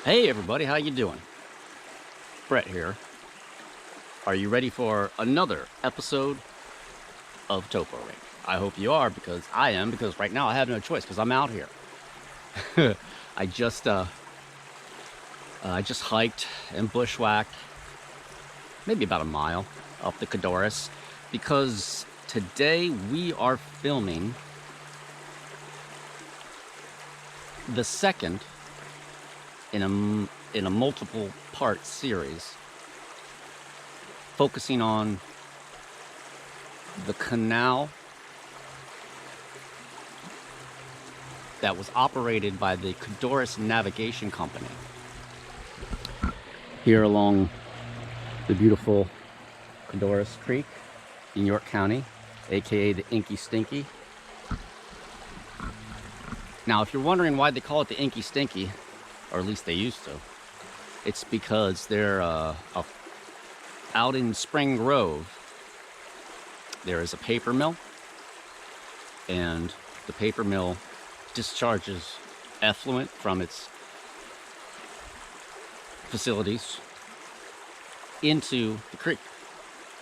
Hey everybody, how you doing? Brett here. Are you ready for another episode of TopoRanger? I hope you are, because I am, because right now I have no choice because I'm out here. I just hiked and bushwhacked maybe about a mile up the Codorus because today we are filming the second in a multiple part series focusing on the canal that was operated by the Codorus Navigation Company here along the beautiful Codorus Creek in York County, aka the Inky Stinky. Now, if you're wondering why they call it the Inky Stinky, or at least they used to, it's because they're out in Spring Grove. There is a paper mill, and the paper mill discharges effluent from its facilities into the creek.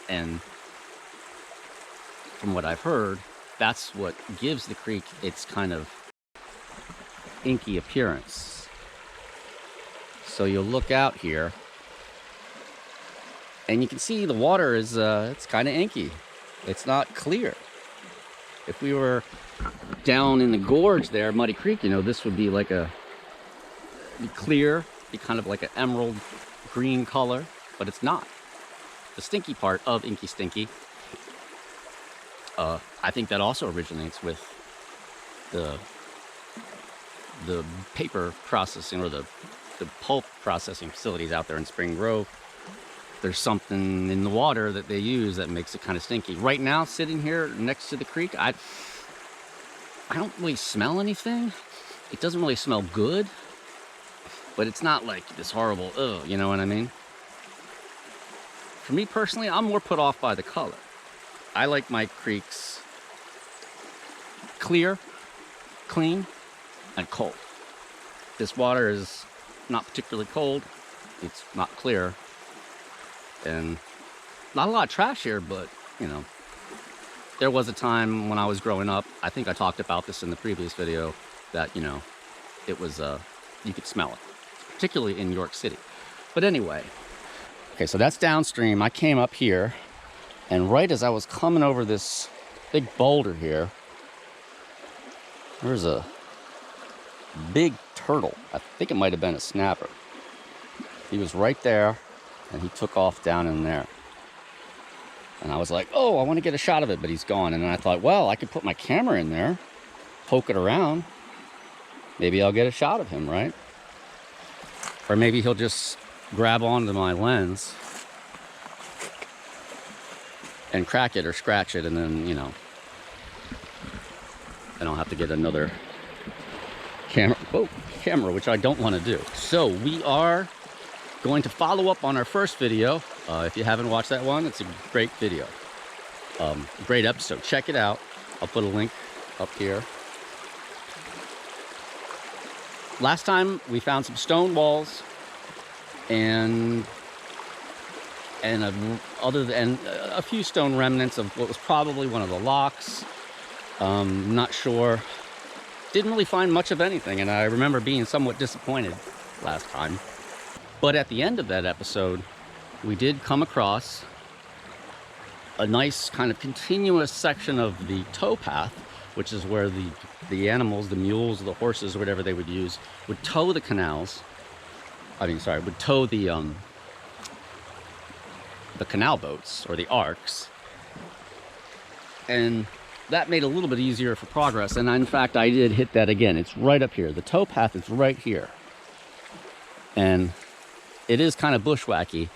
And from what I've heard, that's what gives the creek its kind of inky appearance. So you'll look out here and you can see the water is it's kind of inky. It's not clear. If we were down in the gorge there, Muddy Creek, you know, this would be like be clear, be kind of like an emerald green color, but it's not. The stinky part of Inky Stinky, I think that also originates with the paper processing, or the pulp processing facilities out there in Spring Grove. There's something in the water that they use that makes it kind of stinky. Right now, sitting here next to the creek, I don't really smell anything. It doesn't really smell good, but it's not like this horrible, ugh, you know what I mean? For me personally, I'm more put off by the color. I like my creeks clear, clean, and cold. This water is not particularly cold. It's not clear. And not a lot of trash here, but, you know, there was a time when I was growing up, I think I talked about this in the previous video, that, you know, it was, you could smell it, particularly in York City. But anyway, okay, so that's downstream. I came up here, and right as I was coming over this big boulder here, there's a big turtle. I think it might have been a snapper. He was right there, and he took off down in there. And I was like, oh, I want to get a shot of it, but he's gone. And then I thought, well, I could put my camera in there, poke it around. Maybe I'll get a shot of him, right? Or maybe he'll just grab onto my lens and crack it or scratch it, and then, you know, and I'll have to get another camera, which I don't want to do. So we are going to follow up on our first video. If you haven't watched that one, it's a great video, great episode. Check it out. I'll put a link up here. Last time we found some stone walls and a few stone remnants of what was probably one of the locks. Not sure. Didn't really find much of anything, and I remember being somewhat disappointed last time. But at the end of that episode, we did come across a nice kind of continuous section of the tow path, which is where the animals, the mules, the horses, whatever they would use, would tow the canals. Would tow the canal boats, or the arcs. And that made it a little bit easier for progress. And in fact, I did hit that again. It's right up here. The tow path is right here. And it is kind of bushwhacky.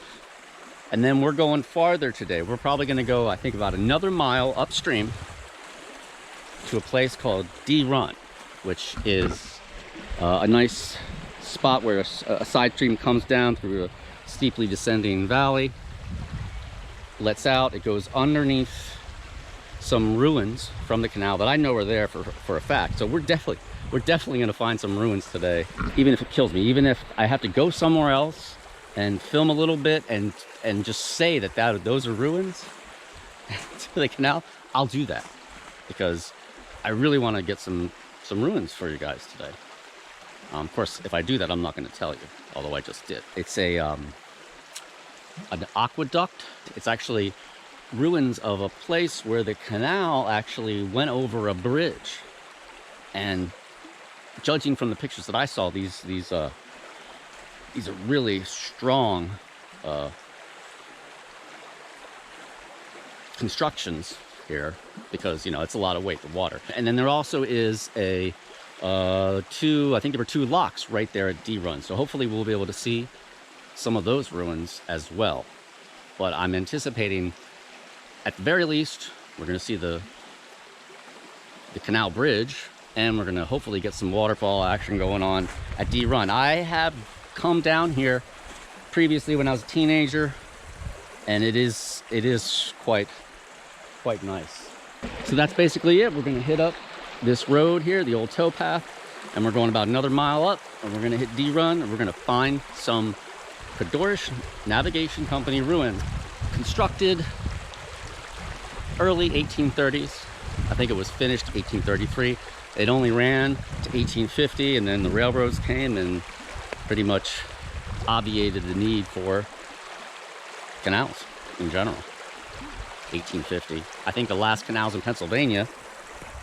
And then we're going farther today. We're probably going to go, I think, about another mile upstream to a place called D Run, which is a nice spot where a side stream comes down through a steeply descending valley, lets out, it goes underneath some ruins from the canal that I know are there for a fact. So we're definitely we're definitely gonna find some ruins today, even if it kills me, even if I have to go somewhere else and film a little bit and just say that those are ruins to the canal. I'll do that because I really want to get some ruins for you guys today. Of course, if I do that, I'm not going to tell you, although I just did. It's an aqueduct. It's actually ruins of a place where the canal actually went over a bridge. And judging from the pictures that I saw, these are really strong constructions here, because you know it's a lot of weight, the water. And then there also is I think there were 2 locks right there at D Run, so hopefully we'll be able to see some of those ruins as well. But I'm anticipating, at the very least, we're going to see the canal bridge, and we're going to hopefully get some waterfall action going on at D Run. I have come down here previously when I was a teenager, and it is quite nice. So that's basically it. We're going to hit up this road here, the old towpath, and we're going about another mile up, and we're going to hit D Run, and we're going to find some Codorus Navigation Company ruin, constructed early 1830s. I think it was finished 1833. It only ran to 1850, and then the railroads came and pretty much obviated the need for canals in general. 1850. I think the last canals in Pennsylvania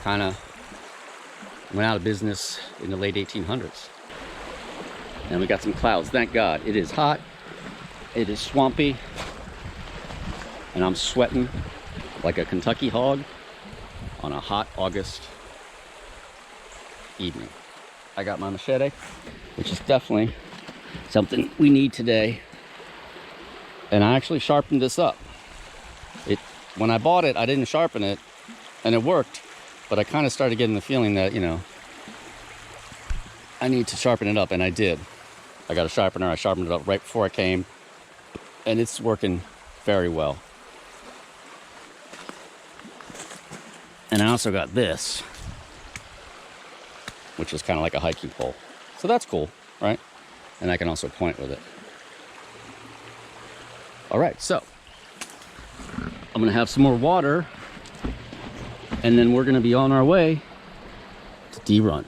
kind of went out of business in the late 1800s. And we got some clouds, thank God. It is hot, it is swampy, and I'm sweating like a Kentucky hog on a hot August evening. I got my machete, which is definitely something we need today. And I actually sharpened this up. When I bought it, I didn't sharpen it, and it worked, but I kind of started getting the feeling that, you know, I need to sharpen it up, and I did. I got a sharpener, I sharpened it up right before I came, and it's working very well. And I also got this, which is kind of like a hiking pole. So that's cool, right? And I can also point with it. All right, so I'm gonna have some more water, and then we're gonna be on our way to D Run.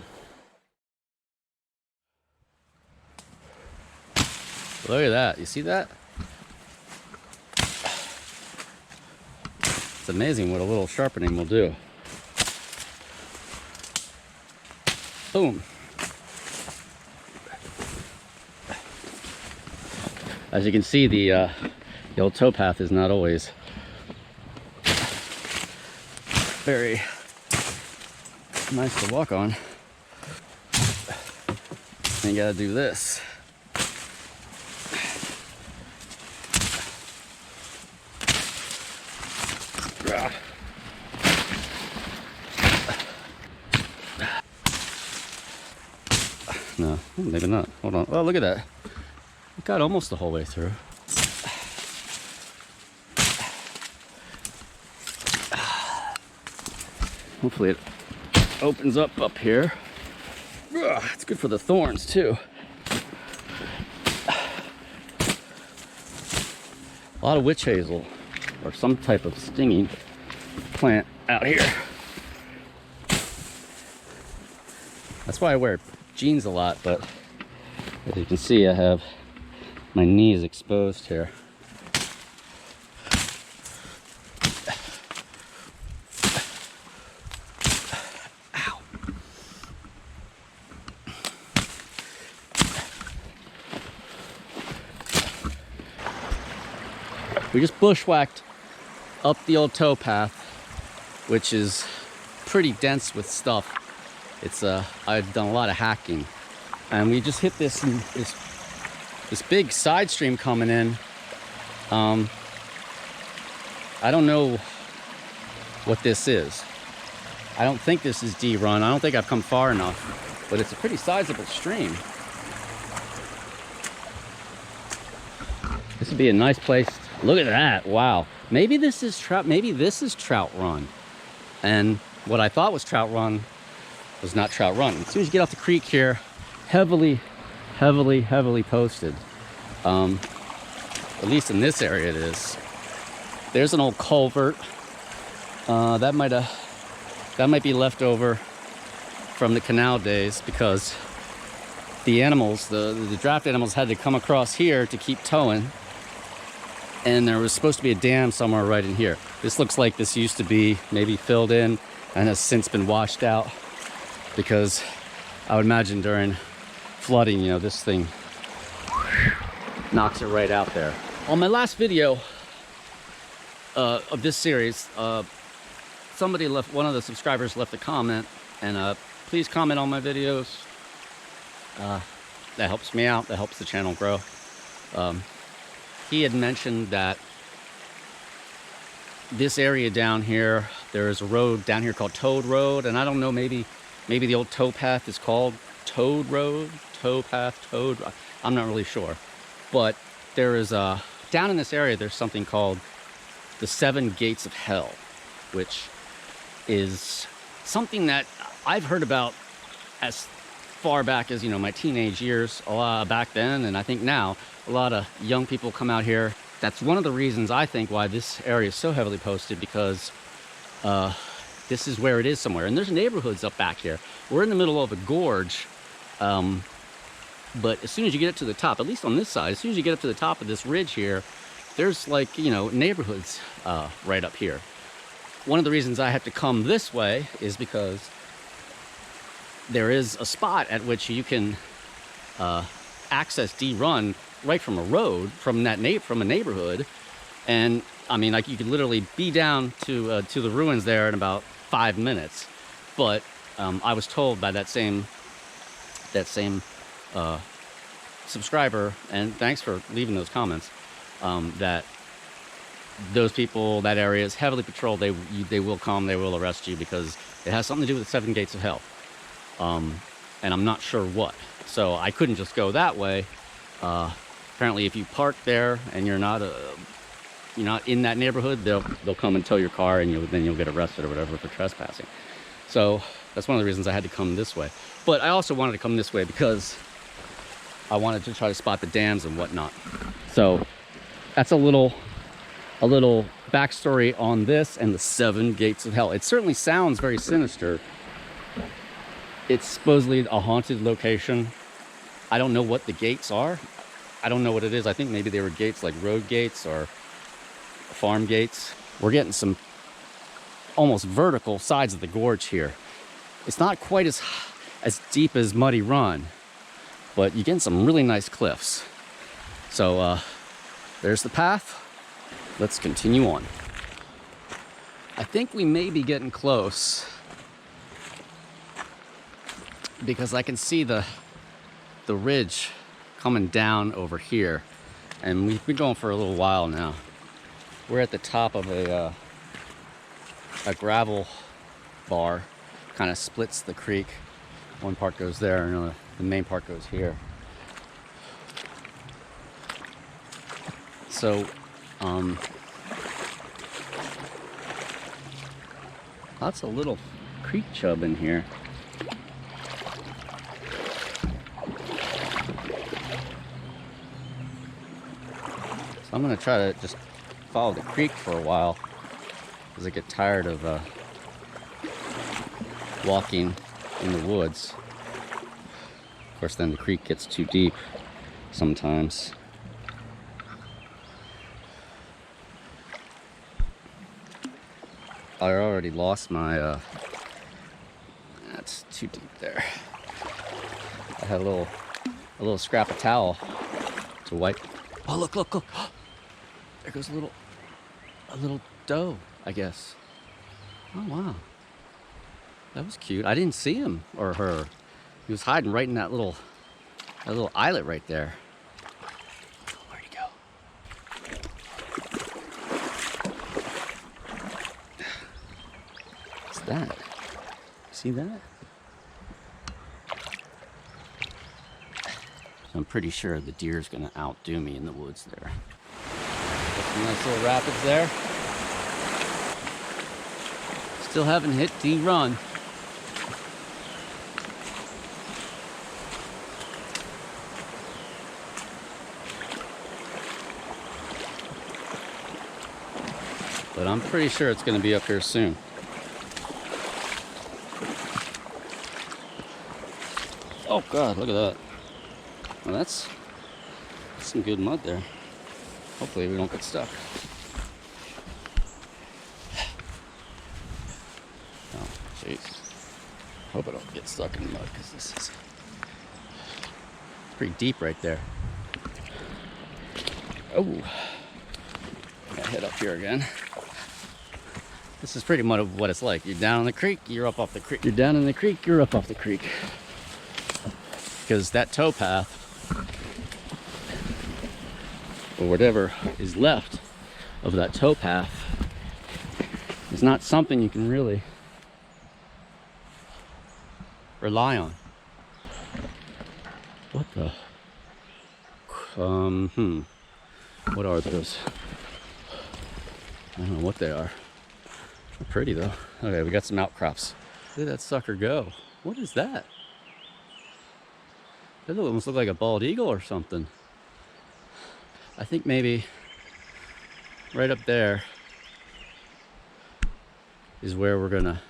Look at that, you see that? It's amazing what a little sharpening will do. Boom. As you can see, the old towpath is not always very nice to walk on. And you gotta do this. No, maybe not. Hold on. Oh, look at that. It got almost the whole way through. Hopefully it opens up here. It's good for the thorns too. A lot of witch hazel or some type of stinging plant out here. That's why I wear jeans a lot, but as you can see, I have my knees exposed here. Ow. We just bushwhacked up the old towpath, which is pretty dense with stuff. It's I've done a lot of hacking, and we just hit this big side stream coming in. I don't know what this is. I don't think this is D Run. I don't think I've come far enough, but it's a pretty sizable stream. This would be a nice place. Look at that! Wow. Maybe this is trout. Maybe this is Trout Run, and what I thought was Trout Run was not trout run. As soon as you get off the creek here, heavily posted. At least in this area it is. There's an old culvert. That might be left over from the canal days, because the animals, the draft animals, had to come across here to keep towing. And there was supposed to be a dam somewhere right in here. This looks like this used to be maybe filled in and has since been washed out, because I would imagine during flooding, you know, this thing knocks it right out there. On my last video of this series, somebody left, one of the subscribers left a comment, and please comment on my videos. That helps me out, that helps the channel grow. He had mentioned that this area down here, there is a road down here called Toad Road, and I don't know, maybe the old tow path is called Toad Road, tow path, Toad, I'm not really sure. But there is down in this area, there's something called the 7 Gates of Hell, which is something that I've heard about as far back as, you know, my teenage years, a lot back then, and I think now a lot of young people come out here. That's one of the reasons I think why this area is so heavily posted, because this is where it is somewhere. And there's neighborhoods up back here. We're in the middle of a gorge, but as soon as you get up to the top, at least on this side, as soon as you get up to the top of this ridge here, there's, like, you know, neighborhoods right up here. One of the reasons I had to come this way is because there is a spot at which you can access D Run right from a road, from a neighborhood, and I mean, like, you could literally be down to the ruins there in about 5 minutes. But I was told by that same subscriber, and thanks for leaving those comments, that those people, that area is heavily patrolled. They will come, they will arrest you, because it has something to do with the 7 Gates of Hell. And I'm not sure what. So I couldn't just go that way. Apparently, if you park there and you're not in that neighborhood, they'll come and tow your car, and then you'll get arrested or whatever for trespassing. So that's one of the reasons I had to come this way. But I also wanted to come this way because I wanted to try to spot the dams and whatnot. So that's a little backstory on this and the 7 Gates of Hell. It certainly sounds very sinister. It's supposedly a haunted location. I don't know what the gates are. I don't know what it is. I think maybe they were gates like road gates or farm gates. We're getting some almost vertical sides of the gorge here. It's not quite as deep as Muddy Run, but you're getting some really nice cliffs. So there's the path. Let's continue on. I think we may be getting close, because I can see the ridge coming down over here, and we've been going for a little while now. We're at the top of a gravel bar, kind of splits the creek. One part goes there, and the main part goes here. So lots of little creek chub in here. So I'm going to try to just follow the creek for a while, because I get tired of walking in the woods. Of course, then the creek gets too deep sometimes. I already lost my, that's too deep there. I had a little scrap of towel to wipe. Oh, look, look, look. There goes a little doe, I guess. Oh, wow. That was cute. I didn't see him or her. He was hiding right in that little islet right there. Where'd he go? What's that? See that? I'm pretty sure the deer's gonna outdo me in the woods there. Some nice little rapids there. Still haven't hit D Run. but I'm pretty sure it's going to be up here soon. Oh God, look at that. Well, that's some good mud there. Hopefully we don't get stuck. Oh, jeez. Hope I don't get stuck in the mud, because this is pretty deep right there. Oh, gotta head up here again. This is pretty much what it's like. You're down in the creek, you're up off the creek. You're down in the creek, you're up off the creek. Because that tow path, or whatever is left of that tow path, is not something you can really rely on. What the? What are those? I don't know what they are. They're pretty though. Okay, we got some outcrops. Look at that sucker go. What is that? That almost look like a bald eagle or something. I think maybe right up there is where we're gonna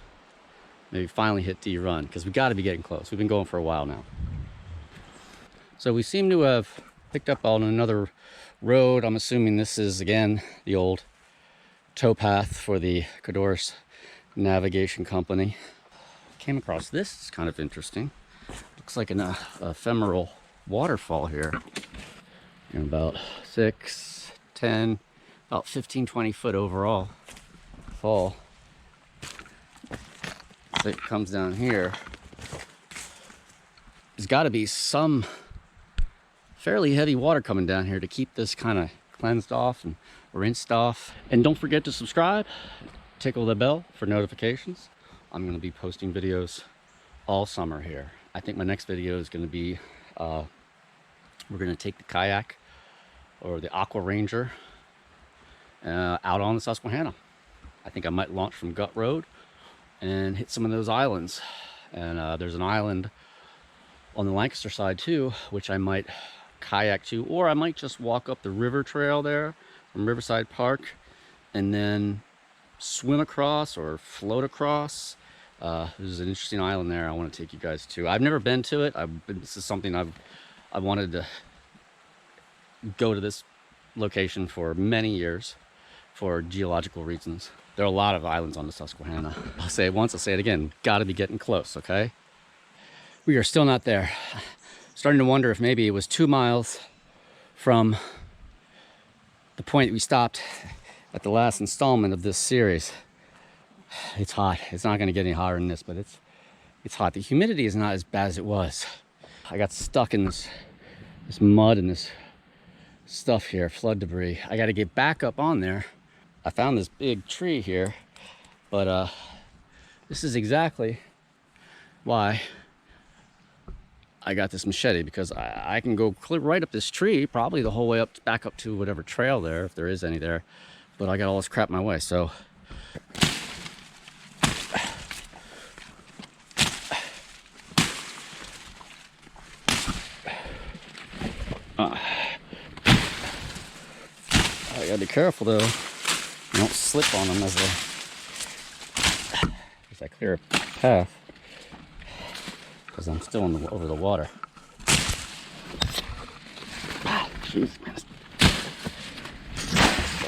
maybe finally hit D run, because we got to be getting close. We've been going for a while now. So we seem to have picked up on another road. I'm assuming this is again the old tow path for the Codorus navigation company. Came across this. It's kind of interesting. Looks like an ephemeral waterfall here. And about 6, 10, about 15, 20 foot overall fall. So it comes down here. There's got to be some fairly heavy water coming down here to keep this kind of cleansed off and rinsed off. And don't forget to subscribe, tickle the bell for notifications. I'm going to be posting videos all summer here. I think my next video is going to be, we're going to take the kayak or the TopoRanger out on the Susquehanna. I think I might launch from Gut Road and hit some of those islands. And there's an island on the Lancaster side too, which I might kayak to, or I might just walk up the river trail there from Riverside Park and then swim across or float across. There's an interesting island there I want to take you guys to. I've never been to it. This is something I wanted to go to this location for many years for geological reasons. There are a lot of islands on the Susquehanna. I'll say it once, I'll say it again. Got to be getting close, okay? We are still not there. Starting to wonder if maybe it was 2 miles from the point we stopped at the last installment of this series. It's hot. It's not going to get any hotter than this, but it's hot. The humidity is not as bad as it was. I got stuck in this mud and this stuff here, flood debris. I got to get back up on there. I found this big tree here, but this is exactly why I got this machete, because I can go clear right up this tree, probably the whole way up, back up to whatever trail there, if there is any there. But I got all this crap in my way, so. I gotta be careful though. You don't slip on them as I clear a path, because I'm still over the water. Ah, jeez, man.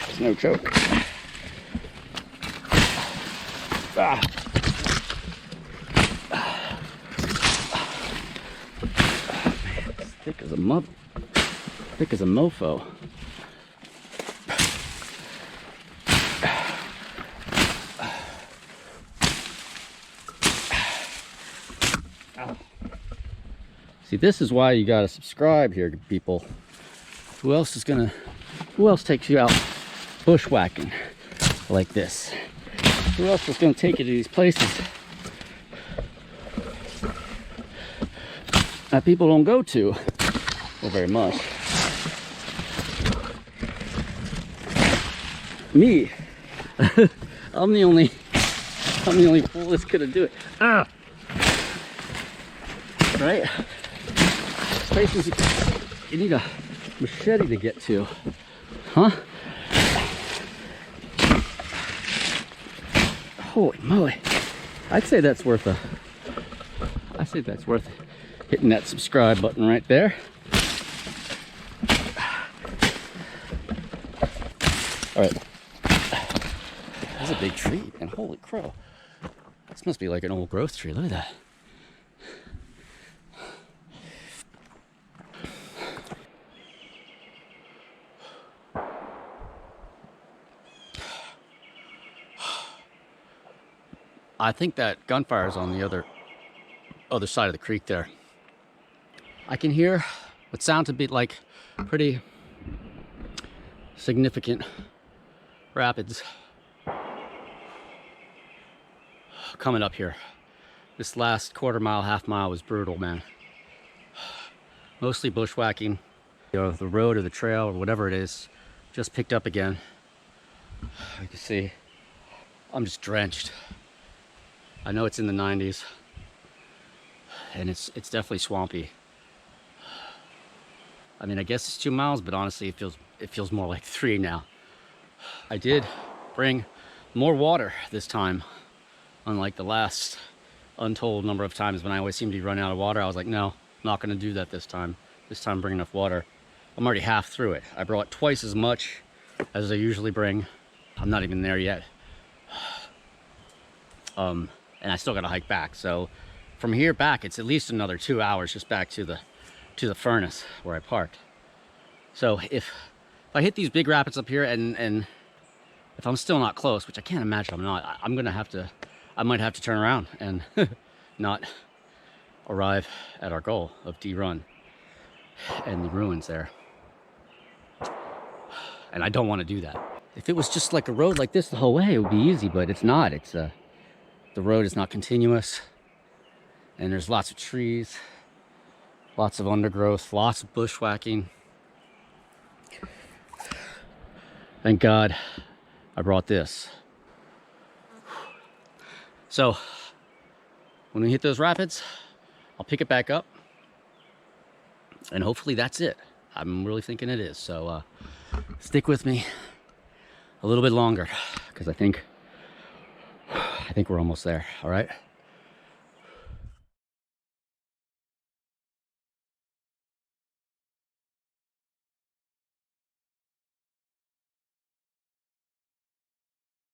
There's no joke. Ah. Man, it's thick as a thick as a mofo. See, this is why you gotta subscribe here, people. Who else takes you out bushwhacking like this? Who else is gonna take you to these places that people don't go to very much? Me. I'm the only fool that's gonna do it. Ah! Right? Places you need a machete to get to, huh? Holy moly. I'd say that's worth hitting that subscribe button right there. All right. That's a big tree, and holy crow. This must be like an old growth tree. Look at that. I think that gunfire is on the other side of the creek there. I can hear what sounds a bit like pretty significant rapids coming up here. This last quarter mile, half mile was brutal, man. Mostly bushwhacking. You know, the road or the trail or whatever it is just picked up again. You can see I'm just drenched. I know it's in the 90s, and it's definitely swampy. I mean, I guess it's 2 miles, but honestly, it feels more like 3 now. I did bring more water this time, unlike the last untold number of times when I always seem to be running out of water. I was like, no, not going to do that this time. This time, bring enough water. I'm already half through it. I brought twice as much as I usually bring. I'm not even there yet. And I still got to hike back. So from here back, it's at least another 2 hours just back to the furnace where I parked. So if I hit these big rapids up here and if I'm still not close, which I can't imagine I'm not, I might have to turn around and not arrive at our goal of D-Run and the ruins there. And I don't want to do that. If it was just like a road like this the whole way, it would be easy, but it's not. The road is not continuous, and there's lots of trees, lots of undergrowth, lots of bushwhacking. Thank God I brought this. So when we hit those rapids, I'll pick it back up, and hopefully that's it. I'm really thinking it is. So stick with me a little bit longer, because I think we're almost there. All right.